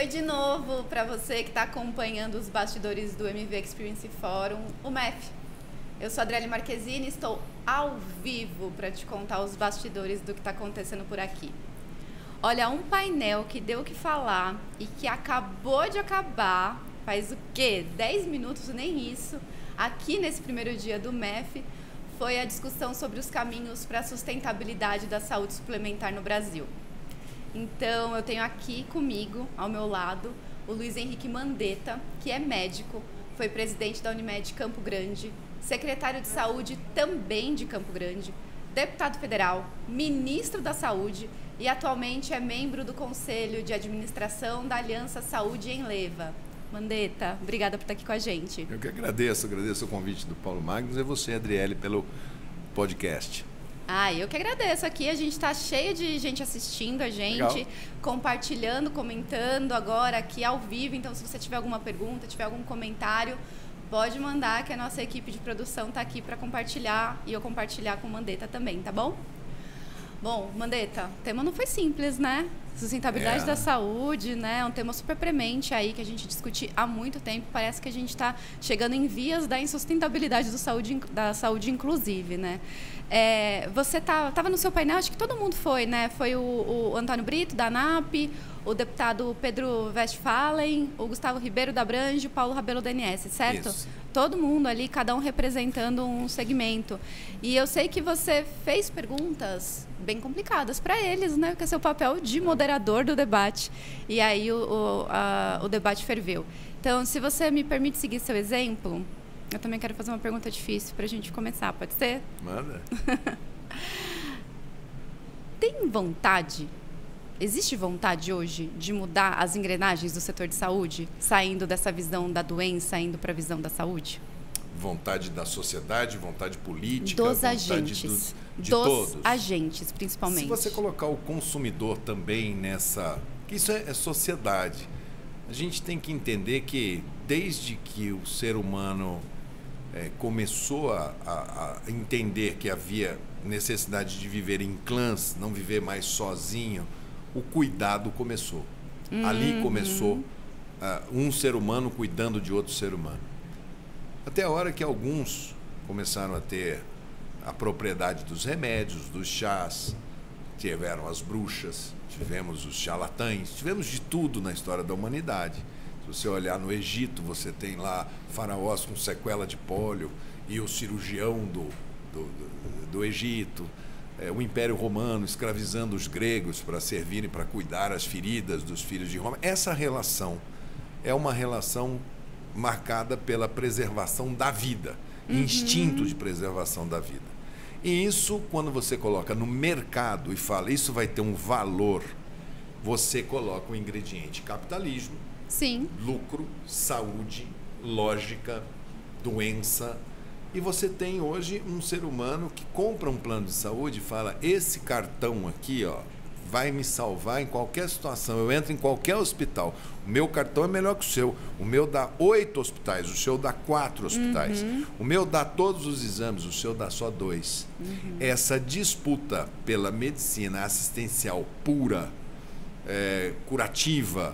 Oi de novo para você que está acompanhando os bastidores do MV Experience Forum, o MEF. Eu sou a Adriele Marquezine e estou ao vivo para te contar os bastidores do que está acontecendo por aqui. Olha, um painel que deu o que falar e que acabou de acabar, faz o quê? 10 minutos, nem isso, aqui nesse primeiro dia do MEF, foi a discussão sobre os caminhos para a sustentabilidade da saúde suplementar no Brasil. Então, eu tenho aqui comigo, ao meu lado, o Luiz Henrique Mandetta, que é médico, foi presidente da Unimed Campo Grande, secretário de Saúde também de Campo Grande, deputado federal, ministro da Saúde e atualmente é membro do Conselho de Administração da Aliança Saúde em Leva. Mandetta, obrigada por estar aqui com a gente. Eu que agradeço o convite do Paulo Magnus e você, Adriele, pelo podcast. Eu que agradeço aqui, a gente está cheio de gente assistindo a gente, legal, compartilhando, comentando agora aqui ao vivo, então se você tiver alguma pergunta, tiver algum comentário, pode mandar que a nossa equipe de produção está aqui para compartilhar e eu compartilhar com o Mandetta também, tá bom? Bom, Mandetta, o tema não foi simples, né? Sustentabilidade da saúde, né? É um tema super premente aí que a gente discute há muito tempo. Parece que a gente está chegando em vias da insustentabilidade da saúde inclusive, né? Você estava no seu painel, acho que todo mundo foi, né? Foi o Antônio Brito, da ANAP, o deputado Pedro Westphalen, o Gustavo Ribeiro da Abrange, o Paulo Rabelo da ANS, certo? Isso. Todo mundo ali, cada um representando um segmento. E eu sei que você fez perguntas bem complicadas para eles, né? Que é seu papel de moderador do debate. E aí o debate ferveu. Então, se você me permite seguir seu exemplo, eu também quero fazer uma pergunta difícil para a gente começar, pode ser? Manda. Tem vontade? Existe vontade hoje de mudar as engrenagens do setor de saúde, saindo dessa visão da doença, indo para a visão da saúde? Vontade da sociedade, vontade política, dos vontade agentes, de dos todos. agentes, principalmente. Se você colocar o consumidor também nessa... que isso é sociedade. A gente tem que entender que desde que o ser humano começou a entender que havia necessidade de viver em clãs, não viver mais sozinho, o cuidado começou. Ali começou um ser humano cuidando de outro ser humano. Até a hora que alguns começaram a ter a propriedade dos remédios, dos chás, tiveram as bruxas, tivemos os charlatães, tivemos de tudo na história da humanidade. Se você olhar no Egito, você tem lá faraós com sequela de pólio e o cirurgião do Egito. O Império Romano escravizando os gregos para servirem, para cuidar as feridas dos filhos de Roma. Essa relação é uma relação marcada pela preservação da vida, instinto de preservação da vida. E isso, quando você coloca no mercado e fala, isso vai ter um valor, você coloca o ingrediente capitalismo, sim, lucro, saúde, lógica, doença. E você tem hoje um ser humano que compra um plano de saúde e fala, esse cartão aqui, ó, vai me salvar em qualquer situação. Eu entro em qualquer hospital. O meu cartão é melhor que o seu. O meu dá 8 hospitais, o seu dá 4 hospitais. O meu dá todos os exames, o seu dá só 2. Essa disputa pela medicina assistencial pura, curativa,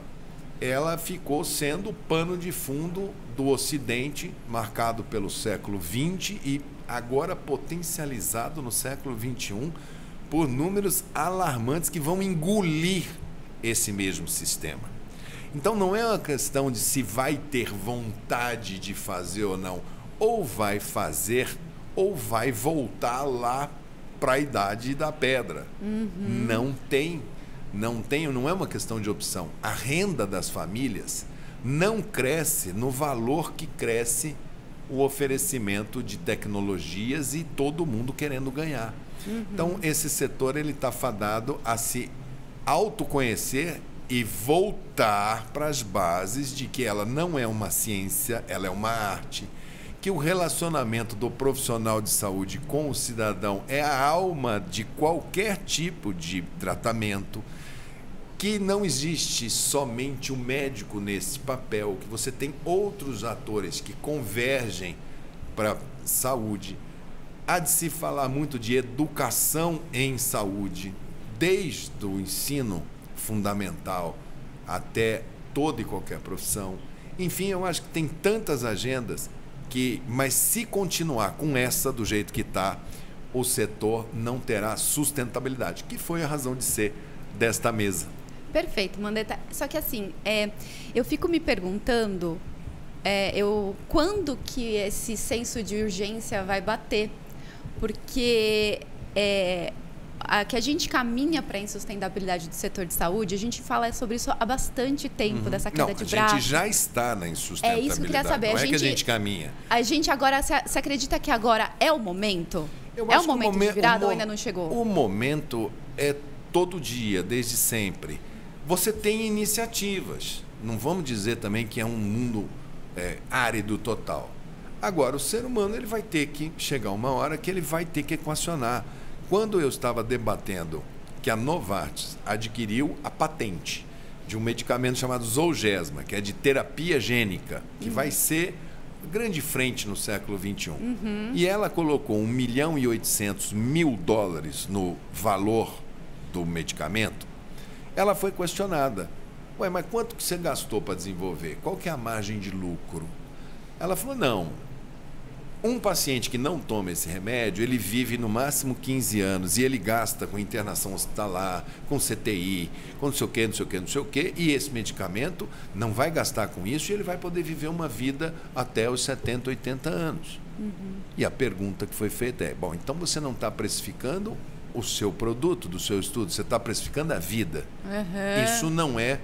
ela ficou sendo o pano de fundo do Ocidente, marcado pelo século XX e agora potencializado no século XXI por números alarmantes que vão engolir esse mesmo sistema. Então não é uma questão de se vai ter vontade de fazer ou não, ou vai fazer ou vai voltar lá para a idade da pedra. Não é uma questão de opção. A renda das famílias não cresce no valor que cresce o oferecimento de tecnologias e todo mundo querendo ganhar. Então, esse setor está fadado a se autoconhecer e voltar para as bases de que ela não é uma ciência, ela é uma arte, que o relacionamento do profissional de saúde com o cidadão é a alma de qualquer tipo de tratamento, que não existe somente o médico nesse papel, que você tem outros atores que convergem para a saúde. Há de se falar muito de educação em saúde, desde o ensino fundamental até toda e qualquer profissão. Enfim, eu acho que tem tantas agendas mas se continuar com essa do jeito que está, o setor não terá sustentabilidade, que foi a razão de ser desta mesa. Perfeito, Mandetta. Só que assim, eu fico me perguntando quando que esse senso de urgência vai bater, porque que a gente caminha para a insustentabilidade do setor de saúde, a gente fala sobre isso há bastante tempo, dessa queda de braço. A gente já está na insustentabilidade. É isso que eu queria saber. Não é que a gente caminha. A gente agora, se acredita que agora é o momento? É o momento de virada ou ainda não chegou? O momento é todo dia, desde sempre. Você tem iniciativas. Não vamos dizer também que é um mundo árido total. Agora, o ser humano ele vai ter que chegar uma hora que ele vai ter que equacionar. Quando eu estava debatendo que a Novartis adquiriu a patente de um medicamento chamado Zolgensma, que é de terapia gênica, que vai ser grande frente no século XXI. E ela colocou $1.800.000 no valor do medicamento, ela foi questionada. Ué, mas quanto que você gastou para desenvolver? Qual que é a margem de lucro? Ela falou, não. Um paciente que não toma esse remédio, ele vive no máximo 15 anos e ele gasta com internação hospitalar, com CTI, com não sei o quê, não sei o quê, não sei o quê, e esse medicamento não vai gastar com isso e ele vai poder viver uma vida até os 70, 80 anos. E a pergunta que foi feita é, bom, então você não está precificando o seu produto do seu estudo, você está precificando a vida. Isso não é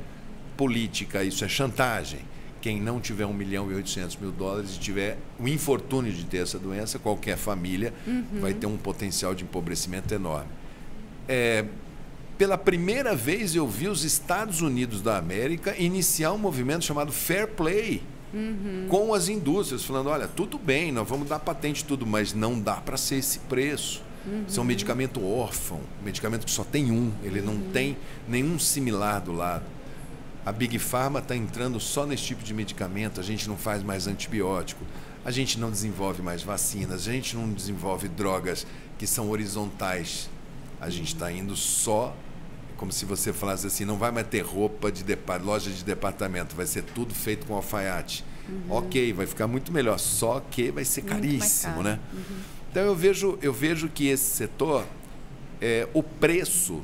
política, isso é chantagem. Quem não tiver $1.800.000 e tiver o infortúnio de ter essa doença, qualquer família vai ter um potencial de empobrecimento enorme. Pela primeira vez eu vi os Estados Unidos da América iniciar um movimento chamado Fair Play com as indústrias, falando, olha, tudo bem, nós vamos dar patente e tudo, mas não dá para ser esse preço. Isso é um medicamento órfão, um medicamento que só tem um, ele não tem nenhum similar do lado. A Big Pharma está entrando só nesse tipo de medicamento, a gente não faz mais antibiótico, a gente não desenvolve mais vacinas, a gente não desenvolve drogas que são horizontais. A gente está indo só, como se você falasse assim, não vai mais ter roupa de loja de departamento, vai ser tudo feito com alfaiate. Ok, vai ficar muito melhor, só que vai ser caríssimo, né? Então eu vejo que esse setor, o preço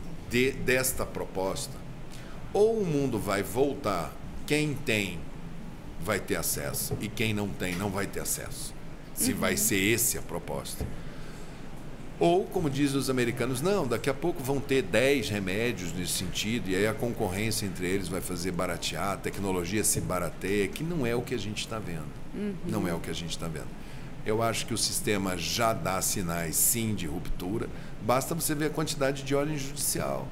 desta proposta, ou o mundo vai voltar, quem tem vai ter acesso e quem não tem não vai ter acesso. Se vai ser essa a proposta. Ou, como dizem os americanos, não, daqui a pouco vão ter 10 remédios nesse sentido e aí a concorrência entre eles vai fazer baratear, a tecnologia se barateia, que não é o que a gente está vendo. Não é o que a gente está vendo. Eu acho que o sistema já dá sinais, sim, de ruptura. Basta você ver a quantidade de ordem judicial.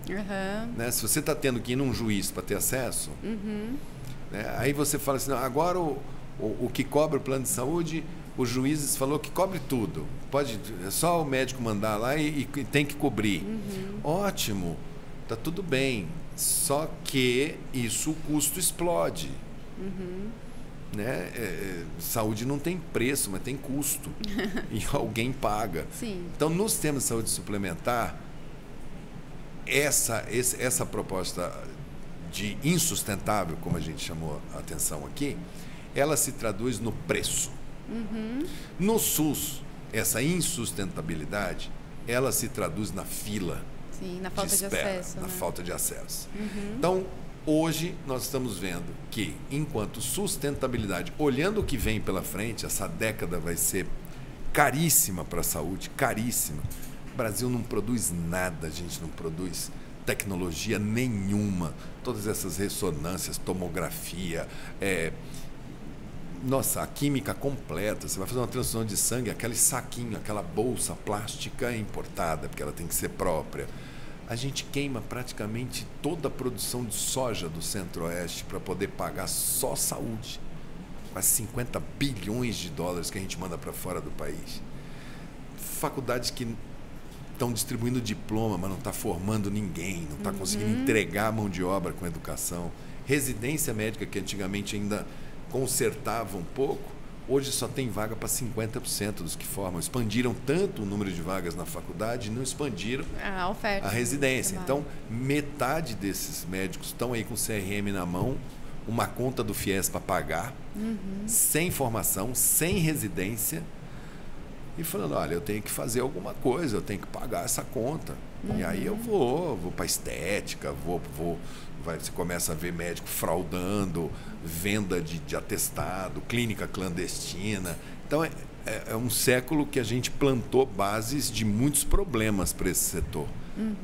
Né? Se você está tendo que ir num juiz para ter acesso, né? Aí você fala assim, não, agora o que cobra o plano de saúde, os juízes falou que cobre tudo. É só o médico mandar lá e tem que cobrir. Ótimo, está tudo bem. Só que isso, o custo explode. Né? Saúde não tem preço, mas tem custo. E alguém paga. Sim. Então, no sistema de saúde suplementar, essa proposta de insustentável, como a gente chamou a atenção aqui, ela se traduz no preço. No SUS, essa insustentabilidade, ela se traduz na fila. Sim, na falta de acesso. Na falta de acesso. Então, hoje nós estamos vendo que, enquanto sustentabilidade, olhando o que vem pela frente, essa década vai ser caríssima para a saúde, caríssima. O Brasil não produz nada, a gente não produz tecnologia nenhuma. Todas essas ressonâncias, tomografia, nossa, a química completa. Você vai fazer uma transfusão de sangue, aquele saquinho, aquela bolsa plástica importada, porque ela tem que ser própria. A gente queima praticamente toda a produção de soja do Centro-Oeste para poder pagar só saúde. Quase $50 bilhões que a gente manda para fora do país. Faculdades que estão distribuindo diploma, mas não está formando ninguém, não está conseguindo entregar a mão de obra com educação. Residência médica, que antigamente ainda consertava um pouco, hoje só tem vaga para 50% dos que formam. Expandiram tanto o número de vagas na faculdade e não expandiram a oferta, a residência. Então, metade desses médicos estão aí com CRM na mão uma conta do FIES para pagar, sem formação, sem residência, e falando, olha, eu tenho que fazer alguma coisa, eu tenho que pagar essa conta. E aí eu vou para estética, você começa a ver médico fraudando, venda de atestado, clínica clandestina. Então é um século que a gente plantou bases de muitos problemas para esse setor.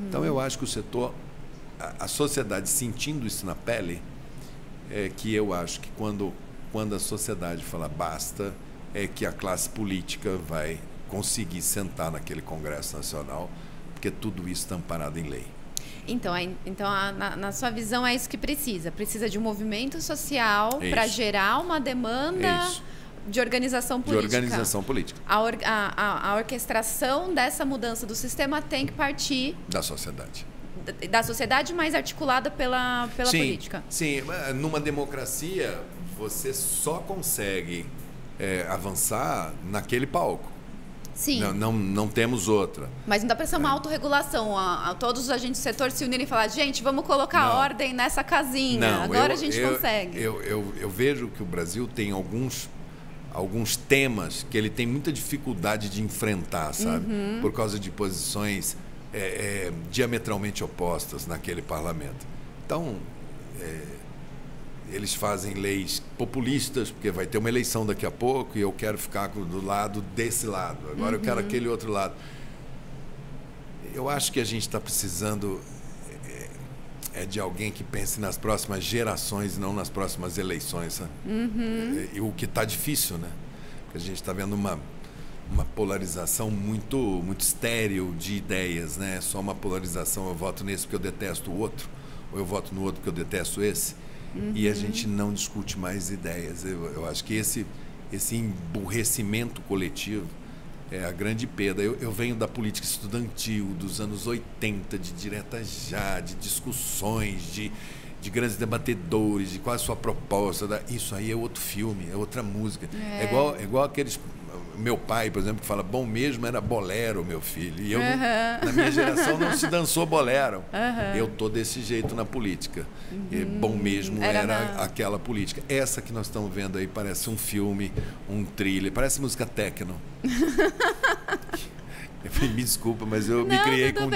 Então eu acho que o setor, a sociedade sentindo isso na pele, é que eu acho que quando a sociedade fala basta, é que a classe política vai conseguir sentar naquele Congresso Nacional, porque tudo isso está amparado em lei. Então, na sua visão, é isso que precisa. Precisa de um movimento social para gerar uma demanda de organização política. De organização política. A orquestração dessa mudança do sistema tem que partir da sociedade. Da sociedade mais articulada pela política. Sim, numa democracia, você só consegue avançar naquele palco. Sim. Não temos outra. Mas não dá para ser uma autorregulação. Todos os agentes do setor se unirem e falar, gente, vamos colocar ordem nessa casinha. Agora a gente consegue. Eu vejo que o Brasil tem alguns temas que ele tem muita dificuldade de enfrentar, sabe? Por causa de posições diametralmente opostas naquele parlamento. Então, eles fazem leis populistas, porque vai ter uma eleição daqui a pouco e eu quero ficar do lado desse lado. Agora eu quero aquele outro lado. Eu acho que a gente está precisando de alguém que pense nas próximas gerações e não nas próximas eleições. Sabe? E o que está difícil, né? Porque a gente está vendo uma polarização muito estéril de ideias, né? Só uma polarização, eu voto nesse porque eu detesto o outro, ou eu voto no outro porque eu detesto esse. E a gente não discute mais ideias. Eu acho que esse emburrecimento coletivo é a grande perda. Eu venho da política estudantil dos anos 80, de direta já, de discussões, de grandes debatedores, de qual é a sua proposta. Isso aí é outro filme, é outra música. É igual aqueles... Meu pai, por exemplo, que fala, bom mesmo era bolero, meu filho. E eu, na minha geração, não se dançou bolero. Eu tô desse jeito na política. E bom mesmo era aquela política. Essa que nós estamos vendo aí parece um filme, um thriller, parece música techno. Me desculpa, mas eu me criei com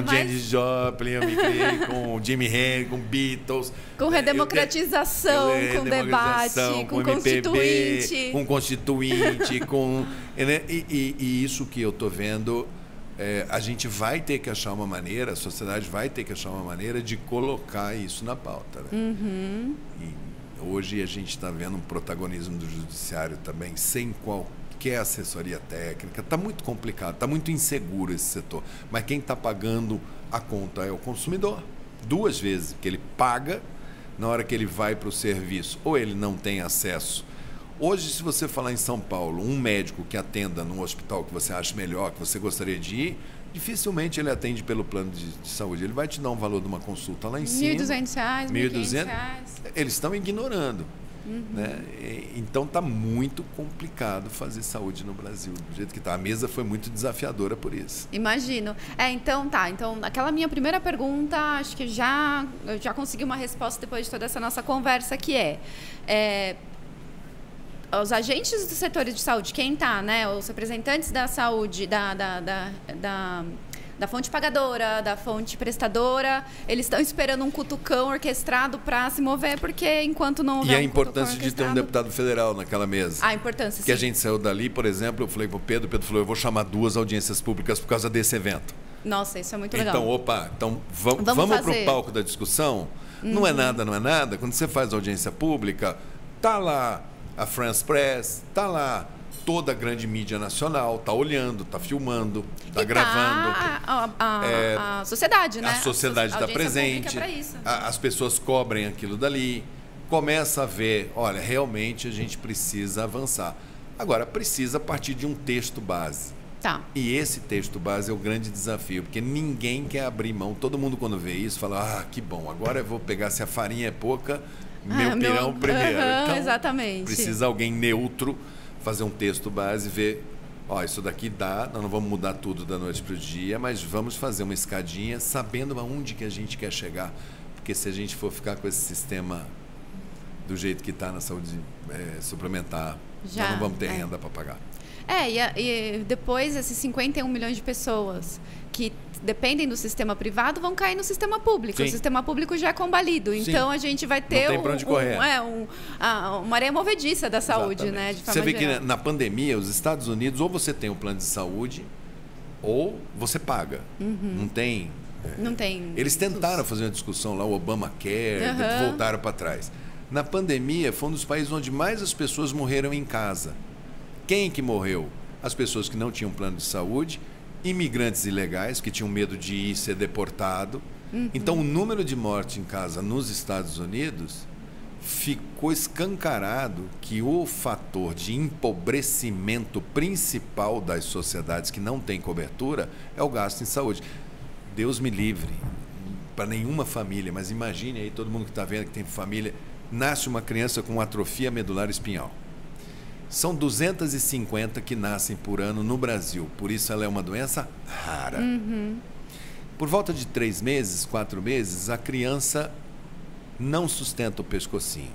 Janis Joplin, eu me criei com Jimi Hendrix, com Beatles. Com redemocratização, com debate, com constituinte. Com constituinte, e isso que eu estou vendo, a gente vai ter que achar uma maneira, a sociedade vai ter que achar uma maneira de colocar isso na pauta. Né? E hoje a gente está vendo um protagonismo do judiciário também, sem qualquer assessoria técnica. Está muito complicado, está muito inseguro esse setor. Mas quem está pagando a conta é o consumidor. 2 vezes, que ele paga na hora que ele vai para o serviço, ou ele não tem acesso. Hoje, se você falar em São Paulo, um médico que atenda num hospital que você acha melhor, que você gostaria de ir, dificilmente ele atende pelo plano de saúde. Ele vai te dar um valor de uma consulta lá em cima. R$1.200, R$1.500. Eles estão ignorando. Né? Então está muito complicado fazer saúde no Brasil do jeito que está. A mesa foi muito desafiadora por isso. Imagino. Então aquela minha primeira pergunta, acho que eu já consegui uma resposta depois de toda essa nossa conversa, que os agentes dos setores de saúde, quem está, né? Os representantes da saúde, da fonte pagadora, da fonte prestadora, eles estão esperando um cutucão orquestrado para se mover, porque enquanto não houver a importância de ter um deputado federal naquela mesa. A importância, que a gente saiu dali, por exemplo, eu falei para o Pedro falou, eu vou chamar 2 audiências públicas por causa desse evento. Nossa, isso é muito legal. Então, vamos para o palco da discussão? Não é nada. Quando você faz audiência pública, tá lá a France Press, tá lá toda a grande mídia nacional, tá olhando, tá filmando, tá gravando. A sociedade, né? A sociedade está presente. As pessoas cobrem aquilo dali. Começa a ver, olha, realmente a gente precisa avançar. Agora, precisa partir de um texto base. Tá. E esse texto base é o grande desafio, porque ninguém quer abrir mão. Todo mundo, quando vê isso, fala, que bom, agora eu vou pegar, se a farinha é pouca, meu pirão primeiro. Então, exatamente. Precisa alguém neutro fazer um texto base, ver, isso daqui dá, nós não vamos mudar tudo da noite para o dia, mas vamos fazer uma escadinha sabendo aonde que a gente quer chegar, porque se a gente for ficar com esse sistema do jeito que está na saúde suplementar, Já, nós não vamos ter renda para pagar. E depois esses 51 milhões de pessoas que dependem do sistema privado vão cair no sistema público. Sim. O sistema público já é combalido. Sim. Então a gente vai ter não tem pra onde correr. uma areia movediça da saúde, Exatamente. né? De forma você vê geral. que na pandemia, os Estados Unidos, ou você tem um plano de saúde, ou você paga. Não tem. Não tem. Eles tentaram fazer uma discussão lá, o Obamacare, voltaram para trás. Na pandemia, foi um dos países onde mais as pessoas morreram em casa. Quem que morreu? As pessoas que não tinham plano de saúde, imigrantes ilegais, que tinham medo de ir ser deportado. Então, o número de mortes em casa nos Estados Unidos ficou escancarado que o fator de empobrecimento principal das sociedades que não têm cobertura é o gasto em saúde. Deus me livre, para nenhuma família, mas imagine aí todo mundo que está vendo que tem família, nasce uma criança com atrofia medular espinhal. São 250 que nascem por ano no Brasil, por isso ela é uma doença rara. Por volta de 3 meses, 4 meses, a criança não sustenta o pescocinho,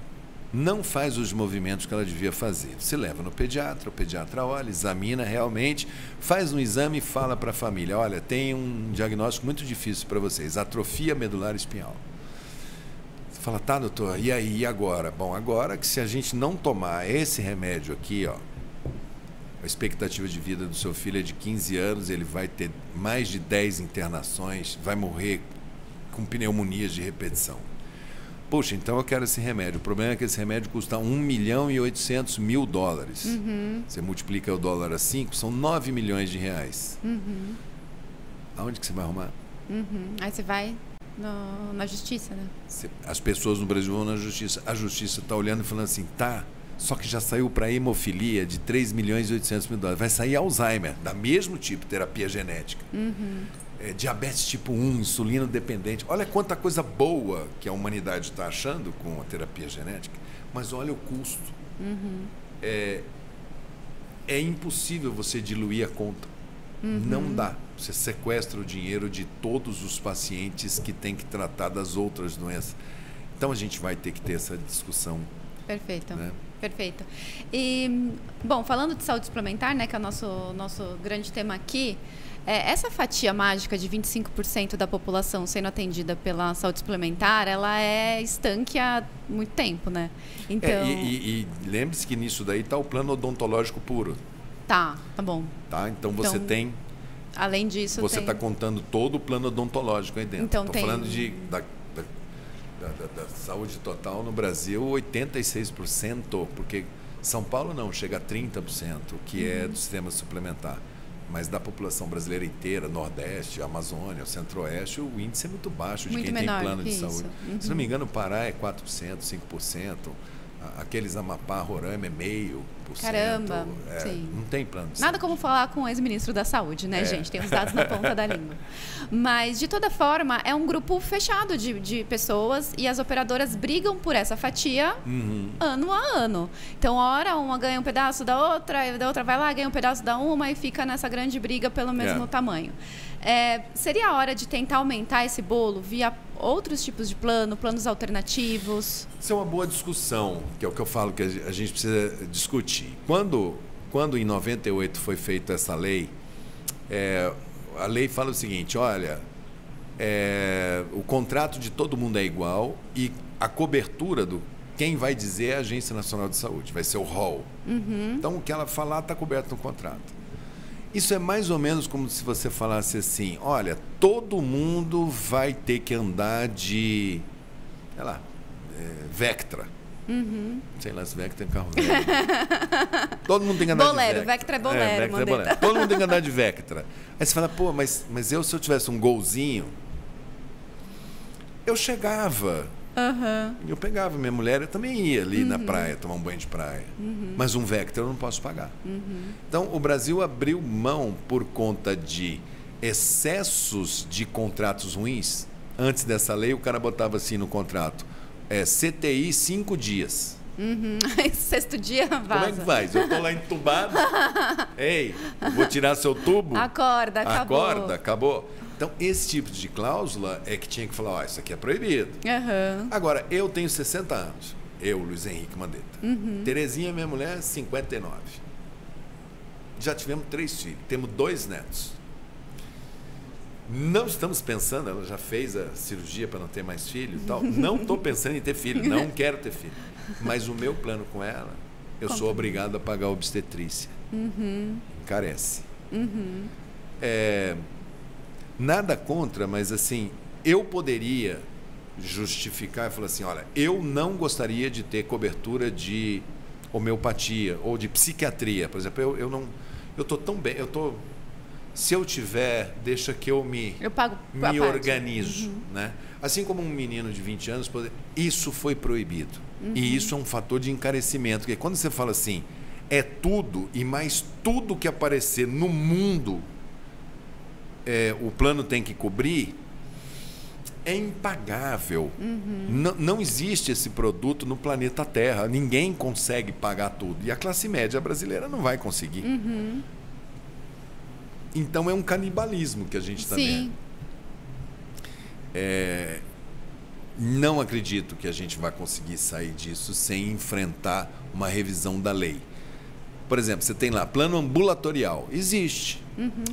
não faz os movimentos que ela devia fazer. Você leva no pediatra, o pediatra olha, examina realmente, faz um exame e fala para a família, olha, tem um diagnóstico muito difícil para vocês, atrofia medular espinhal. Você fala, tá, doutor, e aí, e agora? Bom, agora que se a gente não tomar esse remédio aqui, ó, a expectativa de vida do seu filho é de 15 anos, ele vai ter mais de 10 internações, vai morrer com pneumonias de repetição. Poxa, então eu quero esse remédio. O problema é que esse remédio custa $1.800.000. Você multiplica o dólar a 5, são 9 milhões de reais. Aonde que você vai arrumar? Aí você vai na justiça, né? As pessoas no Brasil vão na justiça. A justiça está olhando e falando assim, tá, só que já saiu para hemofilia de $3.800.000. Vai sair Alzheimer, da mesmo tipo, terapia genética. Diabetes tipo 1, insulino dependente. Olha quanta coisa boa que a humanidade está achando com a terapia genética, mas olha o custo. É impossível você diluir a conta. Não dá. Você sequestra o dinheiro de todos os pacientes que têm que tratar das outras doenças. Então a gente vai ter que ter essa discussão. Perfeito. Né? Perfeito. E, bom, falando de saúde suplementar, né, que é o nosso grande tema aqui, essa fatia mágica de 25% da população sendo atendida pela saúde suplementar, ela é estanque há muito tempo, né? Então... E lembre-se que nisso daí está o plano odontológico puro. Tá bom. Tá? Então você tem... Além disso, você está contando todo o plano odontológico aí dentro. Então, Estou falando da saúde total no Brasil, 86%, porque São Paulo não, chega a 30%, que é do sistema suplementar. Mas da população brasileira inteira, Nordeste, Amazônia, Centro-Oeste, o índice é muito baixo de muito quem tem plano de isso. saúde. Se não me engano, o Pará é 4%, 5%. Aqueles Amapá, Roraima é 0,5%. Caramba, sim. Não tem plano de Nada saúde. como falar com o ex-ministro da Saúde, né, gente? Tem os dados na ponta da língua. Mas, de toda forma, é um grupo fechado de pessoas e as operadoras brigam por essa fatia ano a ano. Então, ora, uma ganha um pedaço da outra vai lá, ganha um pedaço da uma e fica nessa grande briga pelo mesmo tamanho. Seria a hora de tentar aumentar esse bolo via outros tipos de planos alternativos? Isso é uma boa discussão, que é o que eu falo que a gente precisa discutir. Quando em 98 foi feita essa lei, a lei fala o seguinte, olha, o contrato de todo mundo é igual e a cobertura quem vai dizer é a Agência Nacional de Saúde, vai ser o rol. Então, o que ela falar está coberto no contrato. Isso é mais ou menos como se você falasse assim, olha, todo mundo vai ter que andar de, sei lá, Vectra. Sei lá, se Vectra é carro velho. Todo mundo tem que andar de Vectra. Vectra é bolero. Vectra é bolero. Todo mundo tem que andar de Vectra. Aí você fala, pô, mas se eu tivesse um golzinho, eu chegava... Eu pegava minha mulher, eu também ia ali na praia, tomar um banho de praia. Mas um Vectra eu não posso pagar. Então, o Brasil abriu mão por conta de excessos de contratos ruins. Antes dessa lei, o cara botava assim no contrato, CTI 5 dias. Sexto dia, vaza. Como é que faz? Eu estou lá entubado. Ei, vou tirar seu tubo. Acorda, acabou. Então, esse tipo de cláusula é que tinha que falar, isso aqui é proibido. Uhum. Agora, eu tenho 60 anos. Eu, Luiz Henrique Mandetta. Terezinha, minha mulher, 59. Já tivemos 3 filhos, temos 2 netos. Não estamos pensando, ela já fez a cirurgia para não ter mais filho e tal. Não estou pensando em ter filho, não quero ter filho. Mas o meu plano com ela, eu sou obrigado a pagar a obstetrícia. Encarece. Nada contra, mas assim, eu poderia justificar e falar assim, olha, eu não gostaria de ter cobertura de homeopatia ou de psiquiatria, por exemplo, eu estou tão bem, se eu tiver, deixa que eu me organizo, né? Assim como um menino de 20 anos, isso foi proibido. E isso é um fator de encarecimento, porque quando você fala assim, é tudo e mais tudo que aparecer no mundo, o plano tem que cobrir, é impagável. Não existe esse produto no planeta Terra. Ninguém consegue pagar tudo. E a classe média brasileira não vai conseguir. Então é um canibalismo que a gente está vendo. Não acredito que a gente vai conseguir sair disso sem enfrentar uma revisão da lei. Por exemplo, você tem lá plano ambulatorial. Existe.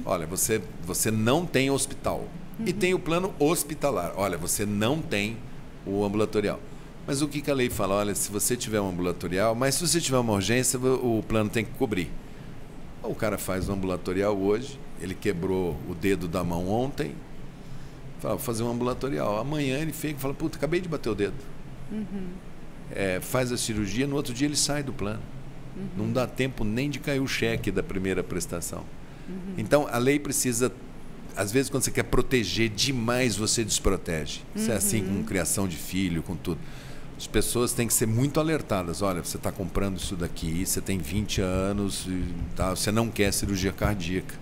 Olha, você não tem hospital. E tem o plano hospitalar. Olha, você não tem o ambulatorial. Mas o que a lei fala? Olha, se você tiver um ambulatorial, mas se você tiver uma urgência, o plano tem que cobrir. O cara faz o ambulatorial hoje, ele quebrou o dedo da mão ontem, fala, vou fazer um ambulatorial. Amanhã ele fala, puta, acabei de bater o dedo. Faz a cirurgia, no outro dia ele sai do plano. Não dá tempo nem de cair o cheque da primeira prestação. Então, a lei precisa... Às vezes, quando você quer proteger demais, você desprotege. Isso é assim com criação de filho, com tudo. As pessoas têm que ser muito alertadas. Olha, você está comprando isso daqui, você tem 20 anos, tá, você não quer cirurgia cardíaca.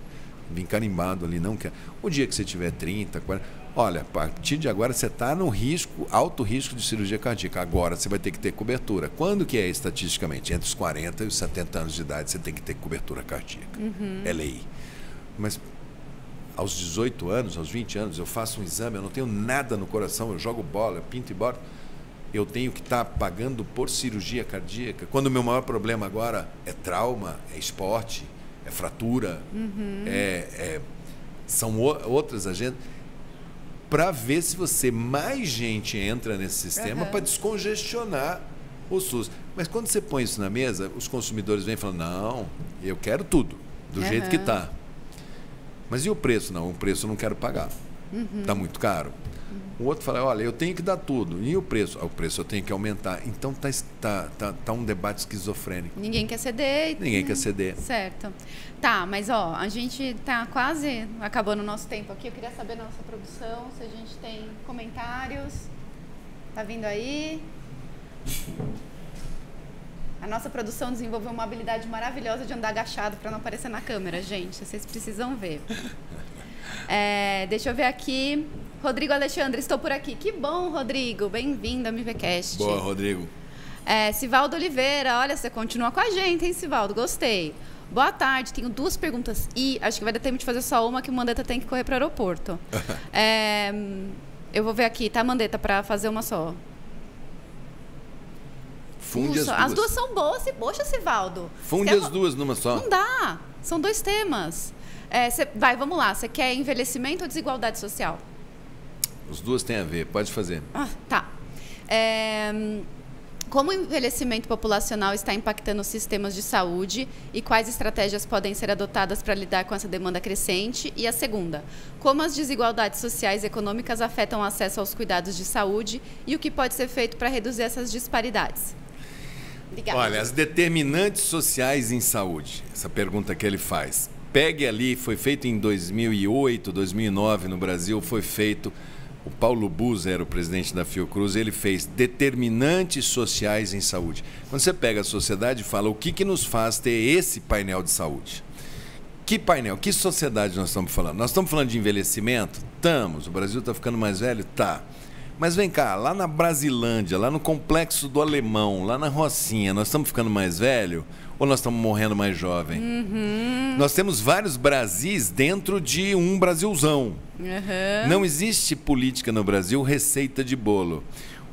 Vim carimbado ali, não quer. O dia que você tiver 30, 40... Olha, a partir de agora você está no risco, alto risco de cirurgia cardíaca. Agora você vai ter que ter cobertura. Quando que é estatisticamente? Entre os 40 e os 70 anos de idade você tem que ter cobertura cardíaca. É lei. Mas... aos 18 anos, aos 20 anos, eu faço um exame, eu não tenho nada no coração, eu jogo bola, eu pinto e boto, eu tenho que estar pagando por cirurgia cardíaca, quando o meu maior problema agora é trauma, é esporte, é fratura, são outras agendas, para ver se mais gente entra nesse sistema para descongestionar o SUS. Mas quando você põe isso na mesa, os consumidores vêm e falam, não, eu quero tudo, do jeito que está. Mas e o preço? Não, o preço eu não quero pagar. Está muito caro. O outro fala, olha, eu tenho que dar tudo. E o preço? O preço eu tenho que aumentar. Então tá um debate esquizofrênico. Ninguém quer ceder. Ninguém quer ceder. Certo. Tá, mas a gente tá quase acabando o nosso tempo aqui. Eu queria saber da nossa produção, se a gente tem comentários. Tá vindo aí? A nossa produção desenvolveu uma habilidade maravilhosa de andar agachado para não aparecer na câmera, gente. Vocês precisam ver. Deixa eu ver aqui. Rodrigo Alexandre, estou por aqui. Que bom, Rodrigo. Bem-vindo ao MVCast. Boa, Rodrigo. Sivaldo Oliveira, olha, você continua com a gente, hein, Sivaldo? Gostei. Boa tarde, tenho 2 perguntas. E acho que vai dar tempo de fazer só uma, que o Mandetta tem que correr para o aeroporto. Eu vou ver aqui, tá, Mandetta, para fazer uma só. Funde as duas. As duas são boas, poxa, Sivaldo. Funde as duas numa só. Não dá, são 2 temas. Vamos lá, você quer envelhecimento ou desigualdade social? As duas têm a ver, pode fazer. Tá. Como o envelhecimento populacional está impactando os sistemas de saúde e quais estratégias podem ser adotadas para lidar com essa demanda crescente? E a segunda, como as desigualdades sociais e econômicas afetam o acesso aos cuidados de saúde e o que pode ser feito para reduzir essas disparidades? Obrigada. Olha, as determinantes sociais em saúde, essa pergunta que ele faz. Pegue ali, foi feito em 2008, 2009 no Brasil, foi feito... O Paulo Buzzi era o presidente da Fiocruz, ele fez determinantes sociais em saúde. Quando você pega a sociedade e fala o que nos faz ter esse painel de saúde. Que painel? Que sociedade nós estamos falando? Nós estamos falando de envelhecimento? Estamos. O Brasil está ficando mais velho? Tá. Mas vem cá, lá na Brasilândia, lá no Complexo do Alemão, lá na Rocinha, nós estamos ficando mais velho ou nós estamos morrendo mais jovem? Nós temos vários Brasis dentro de um Brasilzão. Não existe política no Brasil receita de bolo.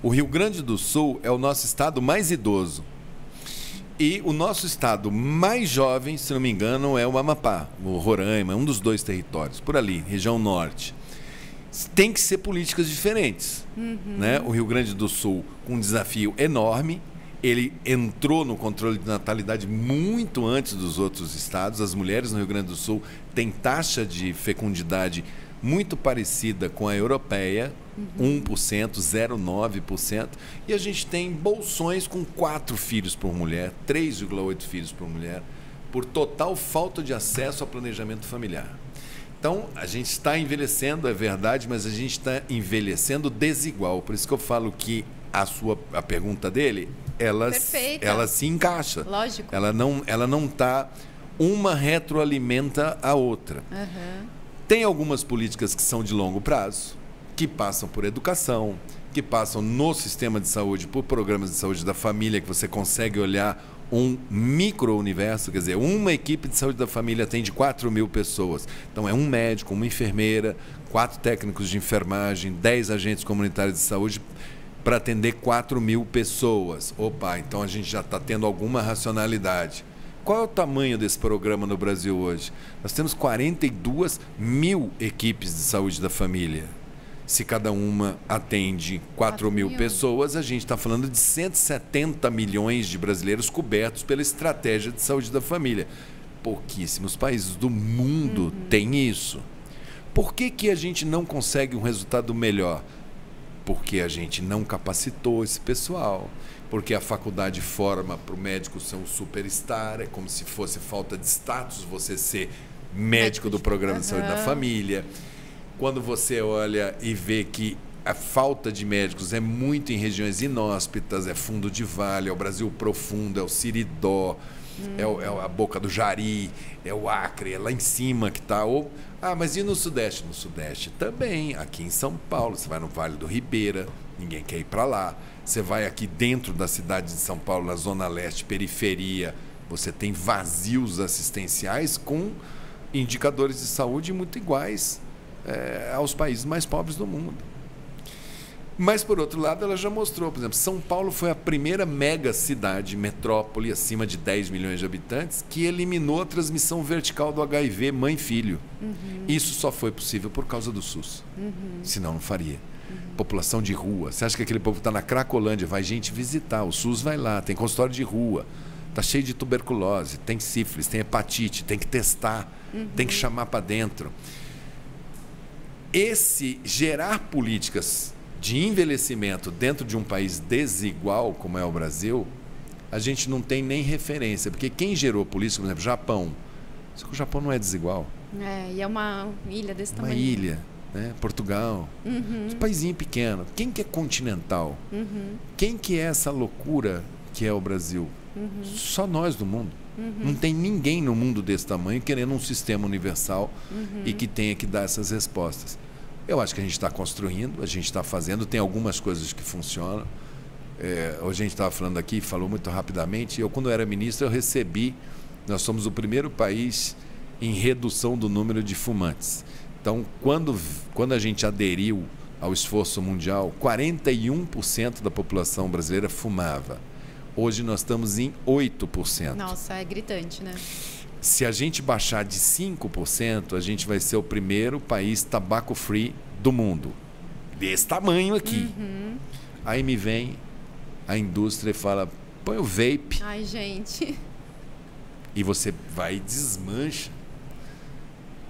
O Rio Grande do Sul é o nosso estado mais idoso. E o nosso estado mais jovem, se não me engano, é o Amapá, o Roraima, um dos 2 territórios, por ali, região norte. Tem que ser políticas diferentes. Né? O Rio Grande do Sul, com um desafio enorme, ele entrou no controle de natalidade muito antes dos outros estados. As mulheres no Rio Grande do Sul têm taxa de fecundidade muito parecida com a europeia, 1%, 0,9%, e a gente tem bolsões com 4 filhos por mulher, 3,8 filhos por mulher, por total falta de acesso ao planejamento familiar. Então, a gente está envelhecendo, é verdade, mas a gente está envelhecendo desigual. Por isso que eu falo que a pergunta dele, ela se encaixa. Lógico. Ela não está... Uma retroalimenta a outra. Tem algumas políticas que são de longo prazo, que passam por educação, que passam no sistema de saúde, por programas de saúde da família, que você consegue olhar um micro-universo, quer dizer, uma equipe de saúde da família atende 4.000 pessoas. Então, é um médico, uma enfermeira, 4 técnicos de enfermagem, 10 agentes comunitários de saúde para atender 4.000 pessoas. Opa, então a gente já está tendo alguma racionalidade. Qual é o tamanho desse programa no Brasil hoje? Nós temos 42.000 equipes de saúde da família. Se cada uma atende 4.000 pessoas, a gente está falando de 170 milhões de brasileiros cobertos pela estratégia de saúde da família. Pouquíssimos países do mundo têm isso. Por que a gente não consegue um resultado melhor? Porque a gente não capacitou esse pessoal. Porque a faculdade forma para o médico ser um superstar, é como se fosse falta de status você ser médico do programa de saúde da família. Quando você olha e vê que a falta de médicos é muito em regiões inóspitas, é fundo de vale, é o Brasil profundo, é o Siridó, é a Boca do Jari, é o Acre, é lá em cima que está. Mas e no Sudeste? No Sudeste também, aqui em São Paulo, você vai no Vale do Ribeira, ninguém quer ir para lá. Você vai aqui dentro da cidade de São Paulo, na Zona Leste, periferia, você tem vazios assistenciais com indicadores de saúde muito iguais aos países mais pobres do mundo. Mas, por outro lado, ela já mostrou, por exemplo, São Paulo foi a primeira mega cidade, metrópole, acima de 10 milhões de habitantes, que eliminou a transmissão vertical do HIV mãe-filho. Isso só foi possível por causa do SUS. Senão não faria. População de rua. Você acha que aquele povo está na Cracolândia? Vai gente visitar, o SUS vai lá, tem consultório de rua, está cheio de tuberculose, tem sífilis, tem hepatite, tem que testar, tem que chamar para dentro. Gerar políticas de envelhecimento dentro de um país desigual como é o Brasil, a gente não tem nem referência, porque quem gerou política, por exemplo, Japão, o Japão não é desigual. E é uma ilha desse tamanho. Uma ilha. Né? Portugal, um paizinho pequeno. Quem que é continental? Quem que é essa loucura que é o Brasil? Só nós do mundo. Não tem ninguém no mundo desse tamanho querendo um sistema universal e que tenha que dar essas respostas. Eu acho que a gente está construindo, a gente está fazendo, tem algumas coisas que funcionam. Hoje a gente estava falando aqui, falou muito rapidamente, eu quando era ministro eu recebi, nós somos o primeiro país em redução do número de fumantes. Então, quando a gente aderiu ao esforço mundial, 41% da população brasileira fumava. Hoje nós estamos em 8%. Nossa, é gritante, né? Se a gente baixar de 5%, a gente vai ser o primeiro país tabaco-free do mundo. Desse tamanho aqui. Aí me vem a indústria e fala, põe o vape. Ai, gente. E você vai e desmancha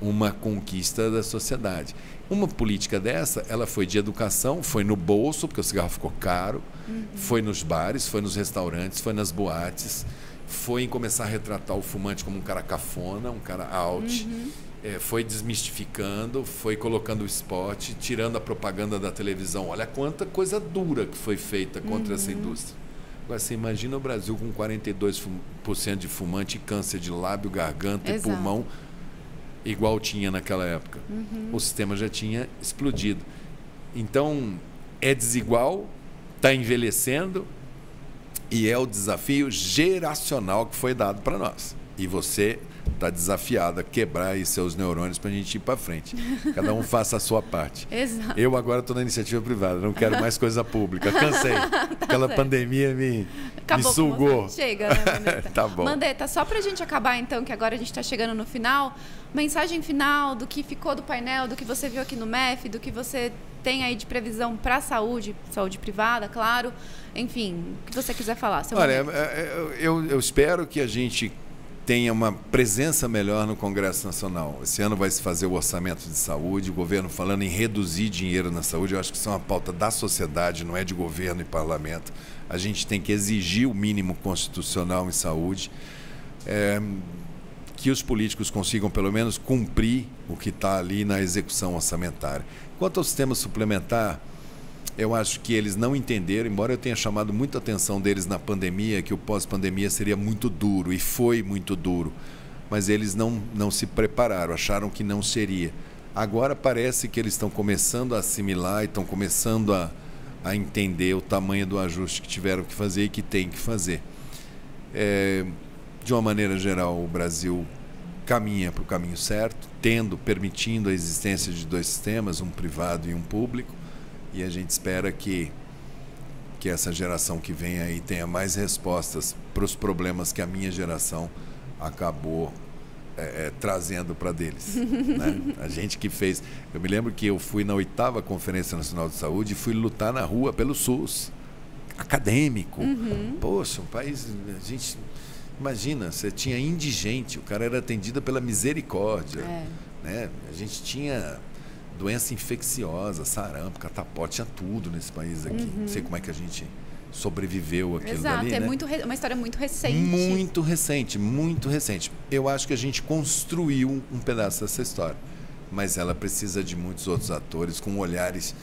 uma conquista da sociedade. Uma política dessa, ela foi de educação, foi no bolso, porque o cigarro ficou caro, foi nos bares, foi nos restaurantes, foi nas boates, foi em começar a retratar o fumante como um cara cafona, um cara out, foi desmistificando, foi colocando o spot, tirando a propaganda da televisão. Olha quanta coisa dura que foi feita contra essa indústria. Agora, você imagina o Brasil com 42% de fumante e câncer de lábio, garganta e pulmão, igual tinha naquela época. O sistema já tinha explodido. Então, é desigual, está envelhecendo e é o desafio geracional que foi dado para nós. E você está desafiado a quebrar aí seus neurônios para a gente ir para frente. Cada um faça a sua parte. Exato. Eu agora estou na iniciativa privada, não quero mais coisa pública. Cansei. Aquela pandemia me sugou. Chega, né, Mandetta? Tá bom. Mandetta, só para a gente acabar então, que agora a gente está chegando no final, mensagem final do que ficou do painel, do que você viu aqui no MEF, do que você tem aí de previsão para a saúde privada, claro. Enfim, o que você quiser falar. Olha, eu espero que a gente tenha uma presença melhor no Congresso Nacional. Esse ano vai se fazer o orçamento de saúde, o governo falando em reduzir dinheiro na saúde. Eu acho que isso é uma pauta da sociedade, não é de governo e parlamento. A gente tem que exigir o mínimo constitucional em saúde, que os políticos consigam pelo menos cumprir o que está ali na execução orçamentária. Quanto ao sistema suplementar, eu acho que eles não entenderam, embora eu tenha chamado muita atenção deles na pandemia, que o pós-pandemia seria muito duro, e foi muito duro. Mas eles não se prepararam, acharam que não seria. Agora parece que eles estão começando a assimilar e estão começando a entender o tamanho do ajuste que tiveram que fazer e que tem que fazer. De uma maneira geral, o Brasil caminha para o caminho certo, permitindo a existência de dois sistemas, um privado e um público. E a gente espera que essa geração que vem aí tenha mais respostas para os problemas que a minha geração acabou trazendo para deles. Né? A gente que fez... Eu me lembro que eu fui na 8ª Conferência Nacional de Saúde e fui lutar na rua pelo SUS. Acadêmico. Poxa, um país... A gente... Imagina, você tinha indigente, o cara era atendido pela misericórdia. Né? A gente tinha... doença infecciosa, sarampo, catapora, tinha tudo nesse país aqui. Não sei como é que a gente sobreviveu aquilo dali, né? Uma história muito recente. Muito recente, muito recente. Eu acho que a gente construiu um pedaço dessa história, mas ela precisa de muitos outros atores com olhares,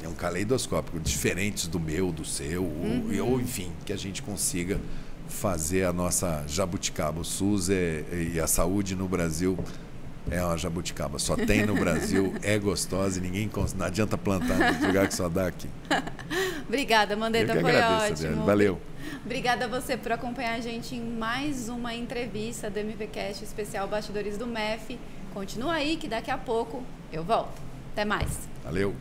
um caleidoscópico, diferentes do meu, do seu, ou enfim, que a gente consiga fazer a nossa jabuticaba. O SUS e a saúde no Brasil é uma jabuticaba, só tem no Brasil, é gostosa e não adianta plantar no lugar que só dá aqui. Obrigada, Mandetta, foi agradeço, ótimo. Adriane. Valeu. Obrigada a você por acompanhar a gente em mais uma entrevista do MVCast especial Bastidores do MEF. Continua aí que daqui a pouco eu volto. Até mais. Valeu.